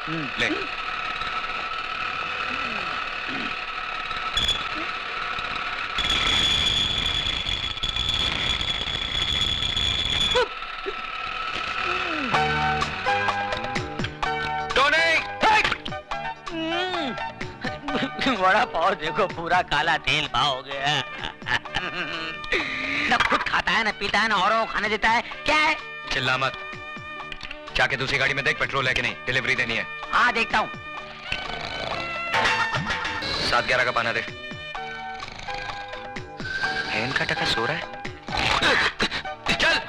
ले। बड़ा पाव देखो, पूरा काला तेल पाव हो गया। न खुद खाता है, न पीता है, न औरों को खाने देता है। क्या है? चिल्ला मत। जाके दूसरी गाड़ी में देख पेट्रोल है कि नहीं, डिलीवरी देनी है। हाँ देखता हूँ। 7-11 का पाना दे। इनका टका सो रहा है। चल।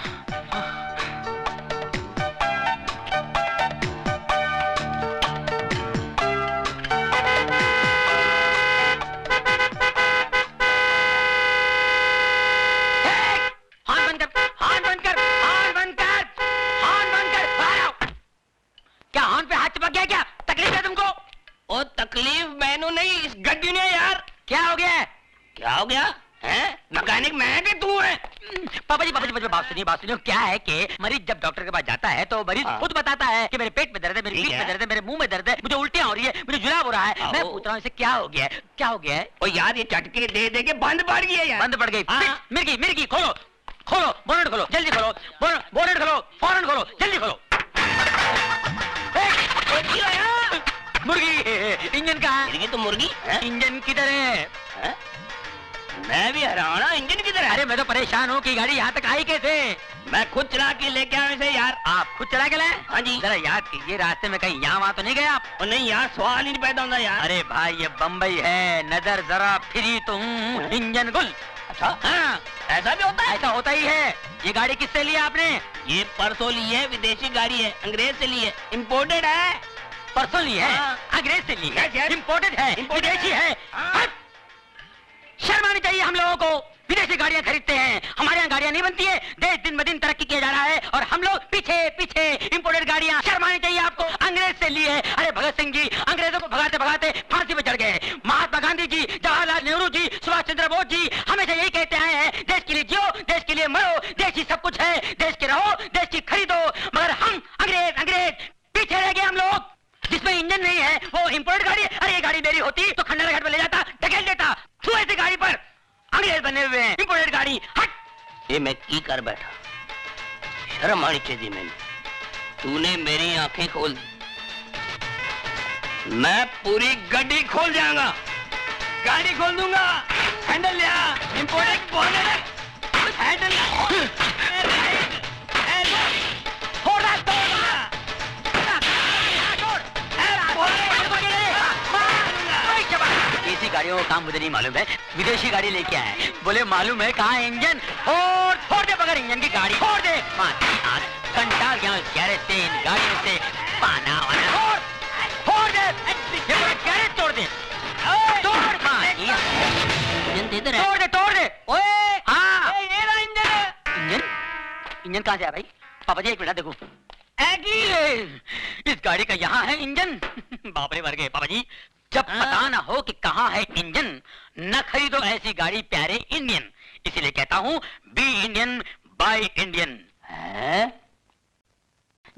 तकलीफ मैनू नहीं, इस गड्डी ने यार। क्या हो गया? क्या हो गया है? मैकेनिक मैं कि तू है? पापा जी बात सुनिए। क्या है कि मरीज जब डॉक्टर के पास जाता है तो मरीज खुद बताता है कि मेरे पेट में दर्द है, मेरे पीठ में दर्द है, मेरे मुंह में दर्द है, मुझे उल्टियां हो रही है, मुझे जुलाब हो रहा है। मैं पूछ रहा हूँ इसे क्या हो गया है? क्या हो गया है? ओ यार ये चटके दे दे के बंद पड़ गई है यार। बंद पड़ गई। मिर्गी खोलो, बोनट खोलो, जल्दी खोलो, बोनट खोलो, फौरन खोलो, जल्दी खोलो। मुर्गी, इंजन कहाँ है? तो मुर्गी इंजन किधर है? मैं भी हैरान हूँ, इंजन किधर है? अरे मैं तो परेशान हूँ कि गाड़ी यहाँ तक आई कैसे? मैं खुद चला के लेके आया इसे यार। आप खुद चला के लाए? हाँ जी। जरा याद कीजिए, रास्ते में कहीं यहाँ वहाँ तो नहीं गए आप? और नहीं यार, सवाल ही नहीं पैदा होता यार। अरे भाई ये बम्बई है, नजर जरा फिरी तुम, इंजन गुल। अच्छा हाँ, ऐसा भी होता है? ऐसा होता ही है। ये गाड़ी किससे ली आपने? ये परसों ली है, विदेशी गाड़ी है, अंग्रेज से ली है, इम्पोर्टेड है। परसों ली है? हाँ। अंग्रेज से ली है? Yes, yes. इम्पोर्टेड है, विदेशी है। शर्म आनी चाहिए हम लोगों को। विदेशी गाड़ियां खरीदते हैं, हमारे यहाँ गाड़ियां नहीं बनती है। देश दिन ब दिन तरक्की किया जा रहा है और हम लोग पीछे इम्पोर्टेड गाड़ियां। शर्म आनी चाहिए आपको। अंग्रेज से लिए। अरे भगत सिंह जी अंग्रेजों को भगाते भगाते फांसी पे चढ़ गए। महात्मा गांधी जी, जवाहरलाल नेहरू जी, सुभाष चंद्र बोस जी हमेशा यही कहते आए हैं, देश के लिए जियो, देश के लिए मरो, देश ही सब कुछ है, देश के रहो, देश की खरीदो। मगर हम अंग्रेज पीछे रह गए हम लोग। जिसमें इंजन नहीं है वो इम्पोर्टेड गाड़ी है। अरे ये गाड़ी मेरी होती तो खंडारा घाट पे ले जाता, ढकेल देता। तू ऐसी गाड़ी पर अंग्रेज बने हुए हैं, इम्पोर्टेड गाड़ी। हट। ये मैं की कर बैठा, शर्म आनी चाहिए मैंने। तूने मेरी आंखें खोल दी, मैं पूरी गड्डी खोल जाऊंगा, गाड़ी खोल दूंगा। हैंडल लिया, इम्पोर्टेड बोनट, हैंडल देसी गाड़ियों को काम मुझे नहीं मालूम है, विदेशी गाड़ी लेके आए। बोले मालूम है कहाँ है इंजन? फोड़ दे बगैर इंजन की गाड़ी, फोड़ दे। कंटाल गया इस गैरेज से, इन गाड़ियों से। पाना वाना फोड़ दे, गैरेज तोड़ दे, तोड़ दे। ओए हाँ, इंजन कहाँ से है भाई? पापा जी एक मिनट देखो, इस गाड़ी का यहाँ है इंजन। बाप रे मर गए पापा जी। जब पता ना हो कि कहाँ है इंजन, न खरीदो ऐसी गाड़ी प्यारे इंडियन। इसीलिए कहता हूँ बी इंडियन बाय इंडियन।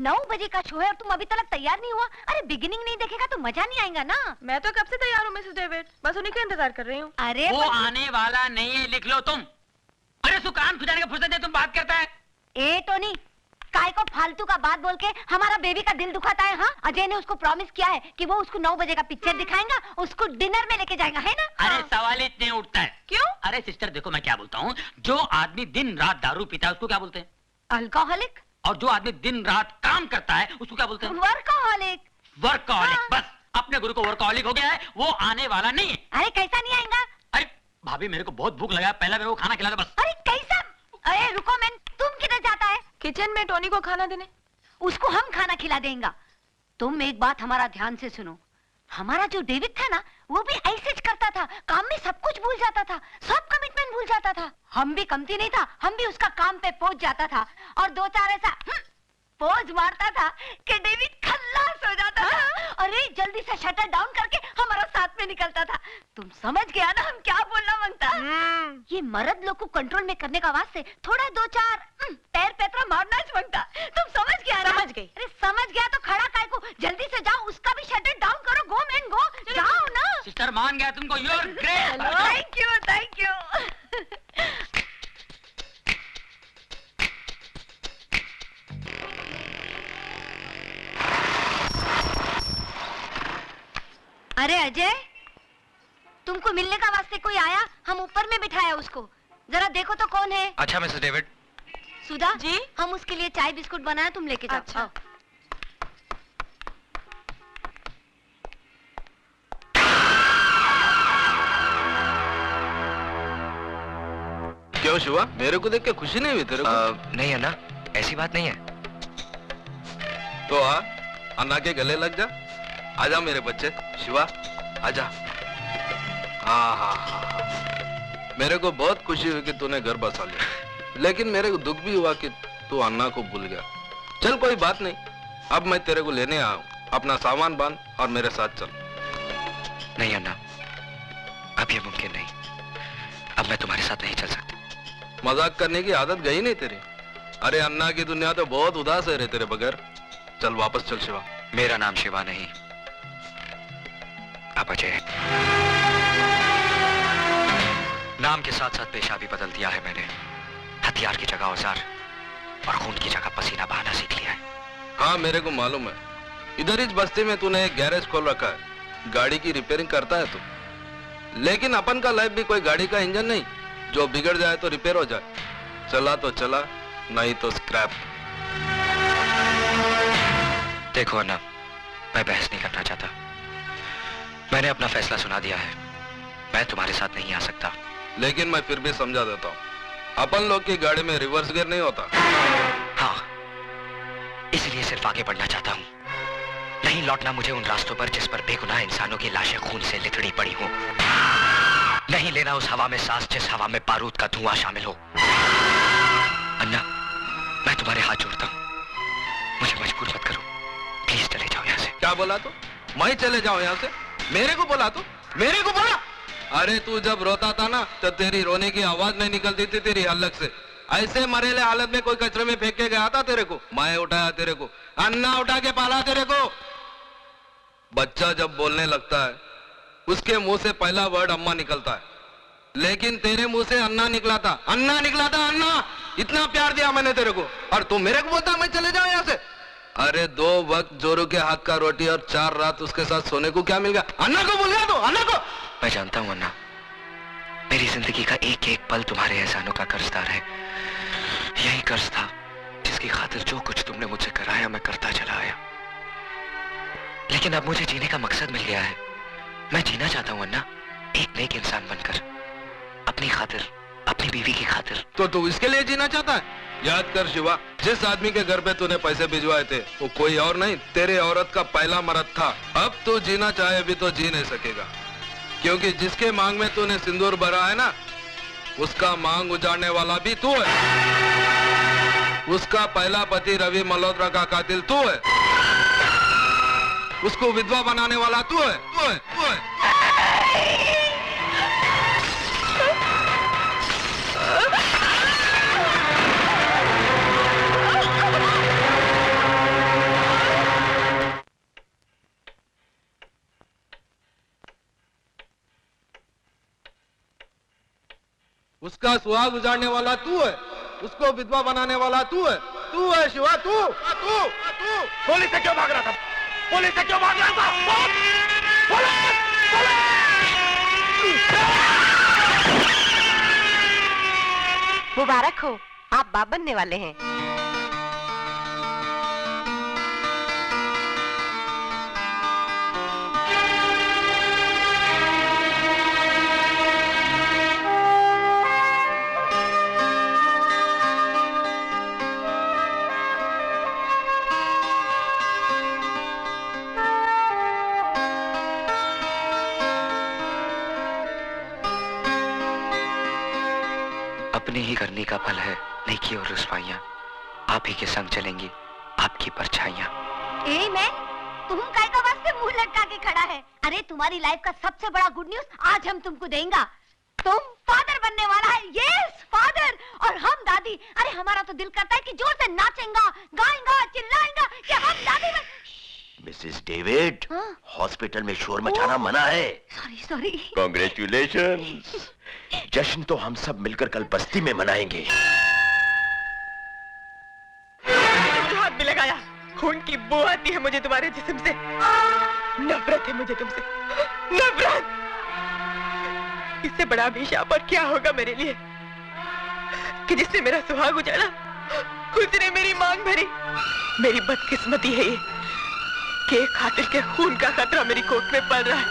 9 बजे का शो है और तुम अभी तक तैयार नहीं हुआ। अरे बिगिनिंग नहीं देखेगा तो मजा नहीं आएगा ना। मैं तो कब से तैयार हूँ मिसेस डेविड, बस उन्हीं का इंतजार कर रही हूँ। अरे वो आने वाला नहीं है, लिख लो तुम। अरे सुकान खुजाने का फुर्सत है, तुम बात करता है। ए टोनी, काय को फालतू का बात बोल के हमारा बेबी का दिल दुखाता है? हाँ, अजय ने उसको प्रॉमिस किया है कि वो उसको 9 बजे का पिक्चर दिखाएगा, उसको डिनर में लेके जाएगा, है ना? अरे सवाल इतने उठता है क्यों? अरे सिस्टर देखो मैं क्या बोलता हूँ, जो आदमी दिन रात दारू पीता है उसको क्या बोलते हैं? अल्कोहलिक। और जो आदमी दिन रात काम करता है उसको क्या बोलते हैं? वर्कोहलिक। वर्कहॉलिक। हाँ। बस अपने गुरु को वर्कहॉलिक हो गया है, वो आने वाला नहीं है। अरे कैसा नहीं आएगा? अरे भाभी मेरे को बहुत भूख लगा, पहला मेरे को खाना खिला दो बस। अरे कैसा? अरे रुको मैन, तुम किधर जाता है? किचन में टोनी को खाना देने। उसको हम खाना खिला देंगे। तुम एक बात हमारा ध्यान से सुनो, हमारा जो डेविड था ना, वो भी ऐसे ही करता था, काम में सब कुछ भूल जाता था, सब कमिटमेंट भूल जाता था। हम भी कमती नहीं था, हम भी उसका काम पे पहुंच जाता था और 2-4 ऐसा पोज मारता था कि डेविड खल्लास हो जाता था। अरे जल्दी से शटर डाउन करके हमारा साथ में निकलता था। तुम समझ गया ना हम क्या बोलना मांगता? ये मर्द लोग को कंट्रोल में करने का वास्ते थोड़ा 2-4 पैर पैतरा मारना मांगता। तुम समझ गया ना? समझ गई। अरे समझ गया तो खड़ा काय को जल्दी से जाओ, उसका भी शटर डाउन करो। गो मैन गो, जाओ ना। सिस्टर मान गया तुमको, you are great. Thank you, thank you. अरे अजय, तुमको मिलने का वास्ते कोई आया? हम ऊपर में बिठाया उसको, जरा देखो तो कौन है। अच्छा मिसेस डेविड। सुधा जी? हम उसके लिए चाय बिस्कुट बनाया, तुम लेके जाओ। अच्छा। आओ। क्यों शिवा, मेरे को देख के खुशी नहीं हुई तेरे को? नहीं अन्ना, ऐसी बात नहीं है। तो आ, अन्ना के गले लग जा। आजा मेरे बच्चे, शिवा आजा। हाँ हाँ हाँ, मेरे को बहुत खुशी हुई कि तूने घर बसा लिया, लेकिन मेरे को दुख भी हुआ कि तू अन्ना को भूल गया। चल कोई बात नहीं, अब मैं तेरे को लेने आया हूँ। अपना सामान बांध और मेरे साथ चल। नहीं अन्ना, अब ये मुमकिन नहीं। अब मैं तुम्हारे साथ नहीं चल सकती। मजाक करने की आदत गई नहीं तेरी। अरे अन्ना की दुनिया तो बहुत उदास है रे तेरे बगैर। चल वापस चल शिवा। मेरा नाम शिवा नहीं, अब अजय है। नाम के साथ साथ पेशा भी बदल दिया है मैंने। हथियार की जगह औजार और खून की जगह पसीना बहाना सीख लिया है। हाँ मेरे को मालूम है, इधर इस बस्ती में तूने एक गैरेज खोल रखा है, गाड़ी की रिपेयरिंग करता है तू। लेकिन अपन का लाइफ भी कोई गाड़ी का इंजन नहीं, जो बिगड़ जाए तो रिपेयर हो जाए। चला तो चला, नहीं तो स्क्रैप। देखो अन्ना, मैं बहस नहीं करना चाहता। मैंने अपना फैसला सुना दिया है। मैं तुम्हारे साथ नहीं आ सकता। लेकिन मैं फिर भी समझा देता हूँ, अपन लोग की गाड़ी में रिवर्स गियर नहीं होता। हाँ, इसलिए सिर्फ आगे बढ़ना चाहता हूँ, नहीं लौटना मुझे उन रास्तों पर जिस पर बेगुनाह इंसानों की लाशें खून से लिथड़ी पड़ी हो। नहीं लेना उस हवा में सांस जिस हवा में बारूद का धुआं शामिल हो। अन्ना, मैं तुम्हारे हाथ जोड़ता हूँ, मुझे मजबूर मत करो। प्लीज चले जाओ यहाँ से। क्या बोला तू? मैं चले जाऊँ यहाँ से? मेरे को बोला तू? मेरे को बोला? अरे तू जब रोता था ना, तो तेरी रोने की आवाज नहीं निकलती थी तेरी हलक से। ऐसे मरेले हालत में कोई कचरे में फेंक के गया था तेरे को? मैं उठाया तेरे को, अन्ना उठा के पाला तेरे को। बच्चा जब बोलने लगता है, उसके मुंह से पहला वर्ड अम्मा निकलता है, लेकिन तेरे मुंह से अन्ना निकला था। अन्ना निकला था, अन्ना। इतना प्यार दिया मैंने तेरे को, और तू मेरे को बोलता मैं चले जाऊं यहाँ से? अरे 2 वक्त जोरू के हाथ का रोटी और 4 रात उसके साथ सोने को क्या मिल गया? अन्ना को भूल गया तू? अन्ना को? मैं जानता हूँ अन्ना, मेरी जिंदगी का एक एक पल तुम्हारे एहसानों का कर्जदार है। यही कर्ज था जिसकी खातिर जो कुछ तुमने मुझसे कराया मैं करता चला आया। लेकिन अब मुझे जीने का मकसद मिल गया है। मैं जीना चाहता हूँ अन्ना, एक नेक इंसान बनकर, अपनी खातिर, अपनी बीवी की खातिर। तो तू इसके लिए जीना चाहता है? याद कर शिवा, जिस आदमी के घर पे तूने पैसे भिजवाए थे वो कोई और नहीं, तेरे औरत का पहला मर्द था। अब तू जीना चाहे भी तो जी नहीं सकेगा, क्योंकि जिसके मांग में तूने सिंदूर भरा है ना, उसका मांग उजाड़ने वाला भी तू है। उसका पहला पति रवि मल्होत्रा का कातिल तू है। उसको विधवा बनाने वाला तू है, तू है, तू है। उसका सुहाग उजाड़ने वाला तू है, उसको विधवा बनाने वाला तू है। तू है शिवा, तू तू तू। पुलिस से क्यों भाग रहा था? पुलिस से क्यों भाग रहा था? पुलिस! मुबारक हो, आप बाप बनने वाले हैं। अपनी ही करनी का फल है नेकी और रुसवाइयां। आप ही के संग चलेंगी आपकी परछाइयां। ए मैं, तुम काय का वास्ते मुंह लटका के खड़ा है? अरे तुम्हारी लाइफ का सबसे बड़ा गुड न्यूज आज हम तुमको देंगे। तुम फादर बनने वाला है। यस फादर, और हम दादी। अरे हमारा तो दिल करता है कि जोर से नाचेंगा, गाएंगा, चिल्लाएंगा कि हम दादी बन। मिस मिसेस डेविड, हाँ? हॉस्पिटल में शोर मचाना मना है। Sorry sorry. कॉन्ग्रेचुलेशंस। जश्न तो हम सब मिलकर कल बस्ती में मनाएंगे। मुझे हाथ भी लगाया। खून की बू आती है मुझे तुम्हारे जिस्म से। नफरत है मुझे तुमसे, नफरत। इससे बड़ा अभिशाप और क्या होगा मेरे लिए कि जिससे मेरा सुहाग उजाड़ा उसने मेरी मांग भरी। मेरी बदकिस्मती है ये कि एक कातिल के खून का खतरा मेरी कोख में पड़ रहा है।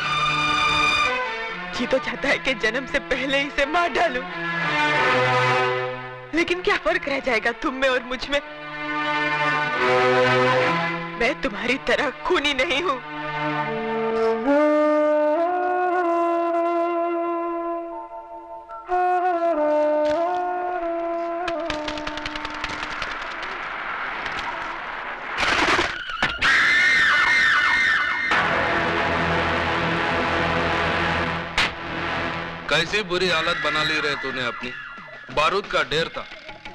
जी तो चाहता है कि जन्म से पहले इसे मार डालूं, लेकिन क्या फर्क रह जाएगा तुम में और मुझ में? मैं तुम्हारी तरह खूनी नहीं हूं। कैसी बुरी हालत बना ली रे तूने अपनी। बारूद का ढेर था,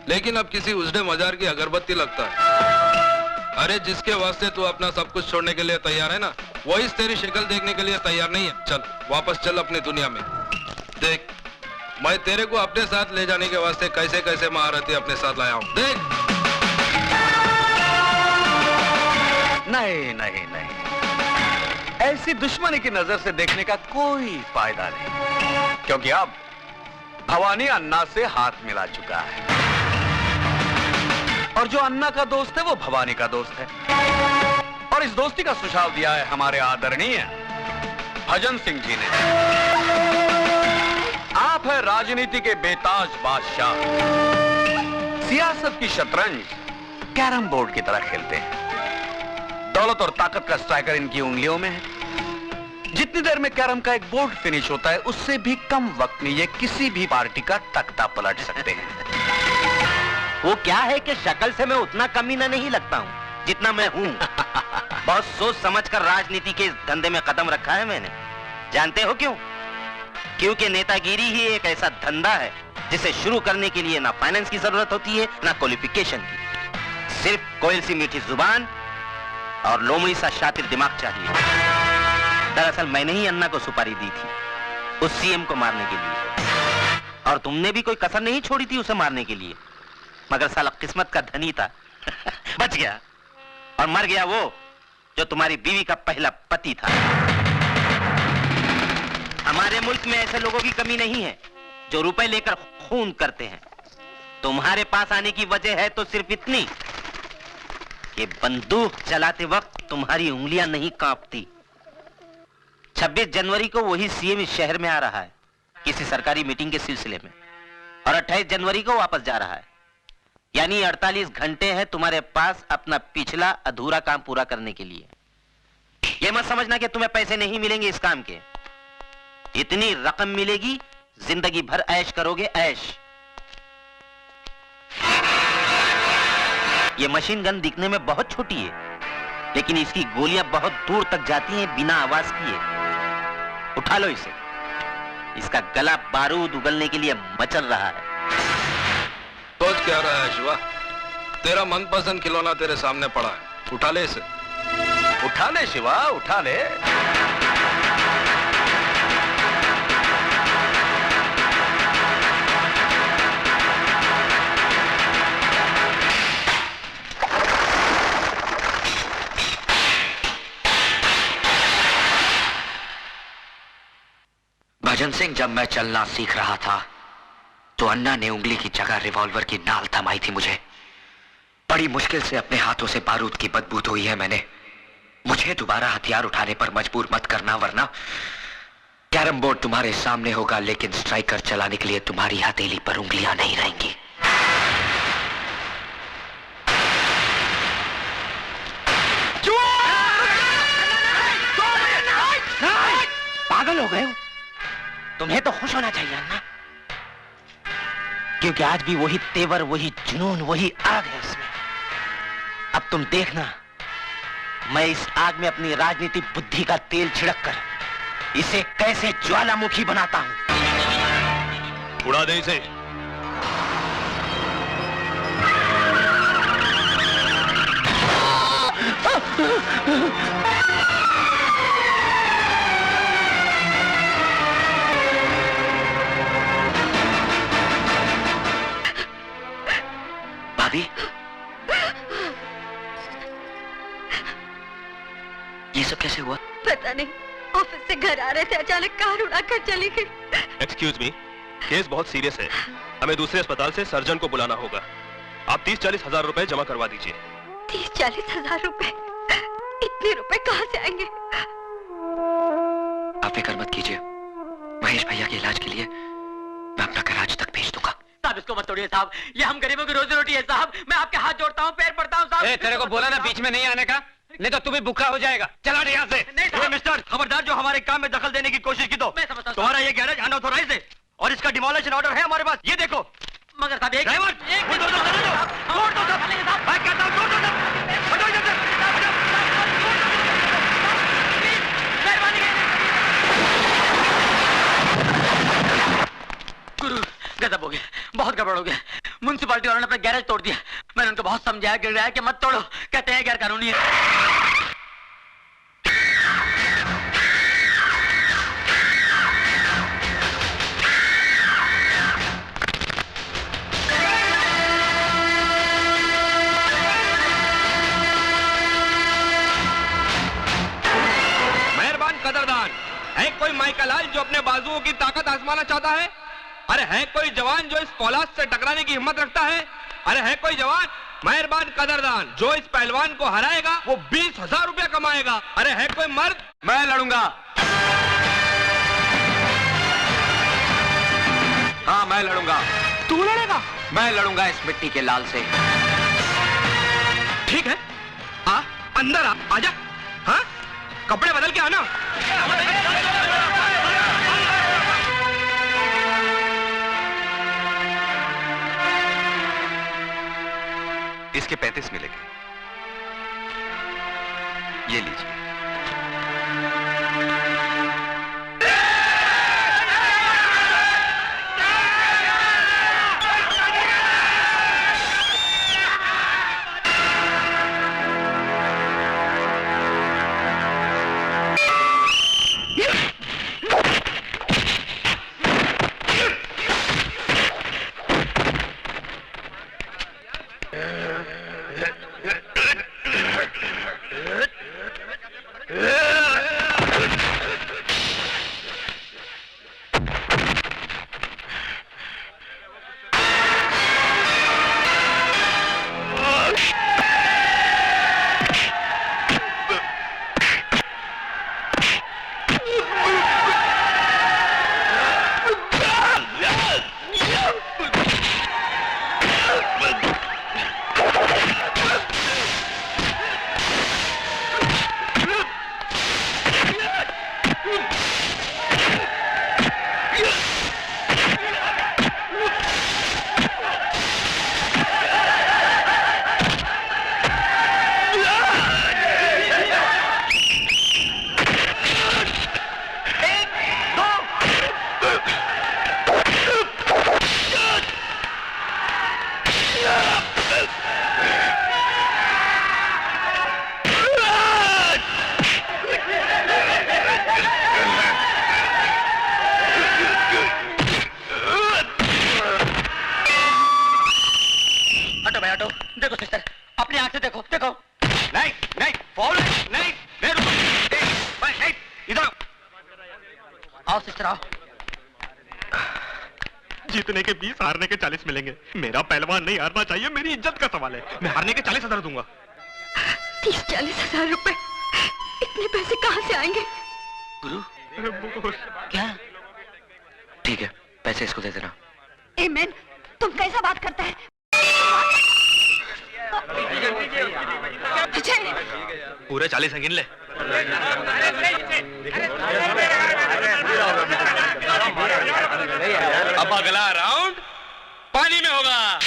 लेकिन अब किसी उजड़े मजार की अगरबत्ती लगता है। अरे जिसके वास्ते तू अपना सब कुछ छोड़ने के लिए तैयार है ना, वही तेरी शक्ल देखने के लिए तैयार नहीं है। चल वापस चल अपनी दुनिया में। देख, मैं तेरे को अपने साथ ले जाने के वास्ते कैसे कैसे महारथी अपने साथ लाया हूँ। देख। नहीं नहीं नहीं, ऐसी दुश्मनी की नजर से देखने का कोई फायदा नहीं, क्योंकि अब भवानी अन्ना से हाथ मिला चुका है, और जो अन्ना का दोस्त है वो भवानी का दोस्त है। और इस दोस्ती का सुझाव दिया है हमारे आदरणीय भजन सिंह जी ने। आप है राजनीति के बेताज बादशाह, सियासत की शतरंज कैरम बोर्ड की तरह खेलते हैं। दौलत और ताकत का स्ट्राइकर इनकी उंगलियों में है। जितनी देर में कैरम का एक बोर्ड फिनिश होता है, उससे भी कम वक्त में ये किसी भी पार्टी का तख्ता पलट सकते हैं। वो क्या है कि शक्ल से मैं उतना कमीना नहीं लगता हूँ जितना मैं हूँ। बहुत सोच समझकर राजनीति के इस धंधे में कदम रखा है मैंने। जानते हो क्यों? क्योंकि नेतागिरी ही एक ऐसा धंधा है जिसे शुरू करने के लिए ना फाइनेंस की जरूरत होती है ना क्वालिफिकेशन की। सिर्फ कोयल सी मीठी जुबान और लोमड़ी सा शातिर दिमाग चाहिए। दरअसल मैंने ही अन्ना को सुपारी दी थी उस सीएम को मारने के लिए, और तुमने भी कोई कसर नहीं छोड़ी थी उसे मारने के लिए, मगर साला किस्मत का धनी था। बच गया, और मर गया वो जो तुम्हारी बीवी का पहला पति था। हमारे मुल्क में ऐसे लोगों की कमी नहीं है जो रुपए लेकर खून करते हैं। तुम्हारे पास आने की वजह है तो सिर्फ इतनी कि बंदूक चलाते वक्त तुम्हारी उंगलियां नहीं कांपती। 26 जनवरी को वही सीएम इस शहर में आ रहा है किसी सरकारी मीटिंग के सिलसिले में, और 28 जनवरी को वापस जा रहा है। यानी 48 घंटे हैं तुम्हारे पास अपना पिछला अधूरा काम पूरा करने के लिए। यह मत समझना कि तुम्हें पैसे नहीं मिलेंगे इस काम के। इतनी रकम मिलेगी, जिंदगी भर ऐश करोगे, ऐश। ये मशीन गन दिखने में बहुत छोटी है, लेकिन इसकी गोलियां बहुत दूर तक जाती हैं बिना आवाज किए। उठा लो इसे, इसका गला बारूद उगलने के लिए मचल रहा है। सोच क्या रहा है शिवा? तेरा मनपसंद खिलौना तेरे सामने पड़ा है, उठा ले इसे। उठा ले शिवा, उठा ले। भजन सिंह, जब मैं चलना सीख रहा था तो अन्ना ने उंगली की जगह रिवॉल्वर की नाल थमाई थी मुझे। बड़ी मुश्किल से अपने हाथों से बारूद की बदबू धोई है मैंने। मुझे दोबारा हथियार उठाने पर मजबूर मत करना, वरना कैरम बोर्ड तुम्हारे सामने होगा, लेकिन स्ट्राइकर चलाने के लिए तुम्हारी हथेली पर उंगलियां नहीं रहेंगी। पागल हो गए हो? तुम्हें तो खुश होना चाहिए अन्ना, क्योंकि आज भी वही तेवर, वही जुनून, वही आग है उसमें। अब तुम देखना, मैं इस आग में अपनी राजनीतिक बुद्धि का तेल छिड़क कर इसे कैसे ज्वालामुखी बनाता हूं। उड़ा दे इसे। भाभी, ये सब कैसे हुआ? पता नहीं, ऑफिस से घर आ रहे थे, अचानक कार उड़ाकर चली गई। एक्सक्यूज मी, केस बहुत सीरियस है, हमें दूसरे अस्पताल से सर्जन को बुलाना होगा। आप 30-40 हजार रुपए जमा करवा दीजिए। 30-40 हजार रुपए? इतने रुपए कहाँ से आएंगे? आप फिक्र मत कीजिए, महेश भैया के इलाज के लिए मैं अपना कराज तक भेज दूंगा। साहब इसको मत तोड़िए साहब, ये हम गरीबों की रोजी रोटी है साहब। मैं आपके हाथ जोड़ता हूँ, पैर पड़ता हूँ साहब। तेरे को बोला ना बीच में नहीं आने का, नहीं तो तू भी भूखा हो जाएगा। चला यहाँ से। नहीं साहब। मिस्टर, खबरदार जो हमारे काम में दखल देने की कोशिश की तो मैं समझता हूँ। तुम्हारा ये गैरेज अनऑथोराइज्ड है और इसका डिमोलिशन ऑर्डर है हमारे पास। ये देखो। मगर साहब एक ड्राइवर, तोड़ दो सब। मैं कहता हूँ तोड़ दो सब। हटो इधर से। गुरु गजब हो गया, बहुत गड़बड़ हो गया। म्युनिसिपालिटी वालों ने अपना गैरेज तोड़ दिया। मैंने उनको बहुत समझाया गिराया कि मत तोड़ो, कहते हैं गैर कानूनी है। मेहरबान कदरदान, है कोई माइकलाल जो अपने बाजुओं की ताकत आजमाना चाहता है? अरे है कोई जवान जो इस फौलाद से टकराने की हिम्मत रखता है? अरे है कोई जवान? मेहरबान कदरदान, जो इस पहलवान को हराएगा वो 20,000 रुपया कमाएगा। अरे है कोई मर्द? मैं लड़ूंगा। हाँ मैं लड़ूंगा। तू लड़ेगा? मैं लड़ूंगा इस मिट्टी के लाल से। ठीक है, आ अंदर आ, आजा। हाँ, कपड़े बदल के आना। इसके 35 मिलेंगे, ये लीजिए। आओ सिस्टर आओ। जीतने के 20, हारने के 40 मिलेंगे। मेरा पहलवान नहीं हारना चाहिए, मेरी इज्जत का सवाल है। मैं हारने के 40,000 दूंगा। 30-40 हजार रुपए, इतने पैसे कहाँ से आएंगे? गुरु क्या? ठीक है, पैसे इसको दे देना। एमेन, तुम कैसा बात करता है? अजय, पूरे 40 गिन ले। अब अगला राउंड पानी में होगा।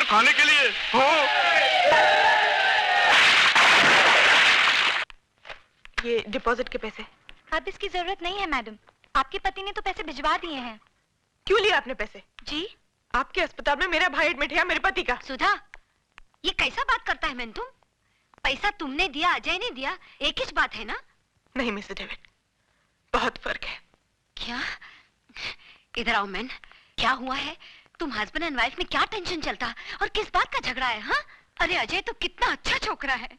खाने के लिए हो। ये डिपॉजिट के पैसे। अब इसकी जरूरत नहीं है मैडम, आपके पति ने तो पैसे भिजवा दिए हैं। क्यों लिए आपने पैसे? जी आपके अस्पताल में मेरा भाई एडमिट है, मेरे पति का। सुधा, ये कैसा बात करता है मैन तुम? पैसा तुमने दिया, अजय ने दिया, एक ही बात है ना? नहीं मिस्टर डेविड, बहुत फर्क है। क्या? इधर आओ मैन, क्या हुआ है? तुम हस्बैंड एंड वाइफ में क्या टेंशन चलता और किस बात का झगड़ा है? हाँ, अरे अजय तो कितना अच्छा छोकरा है,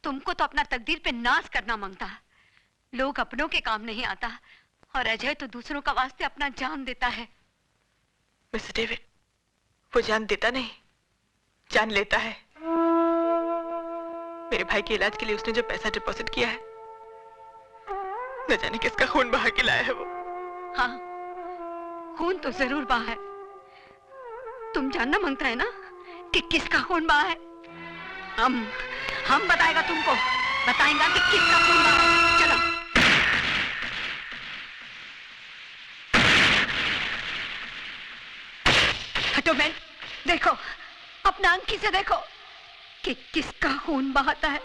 तुमको तो अपना तकदीर पे नाज करना मांगता। लोग अपनों के काम नहीं आता और अजय तो दूसरों का वास्ते अपना जान देता है। मिस्टर डेविड, वो जान देता नहीं, जान लेता है। मेरे भाई के इलाज के लिए उसने जो पैसा डिपॉजिट किया है, न जाने किसका खून बहा के लाया है वो। हाँ, खून तो जरूर बहा है। तुम जानना मांगता है ना कि किसका खून बहा है? हम बताएगा तुमको, बताएगा कि किसका खून बहा है। चलो। हटो मैन, देखो अपना आंखी से देखो कि किसका खून बहाता है।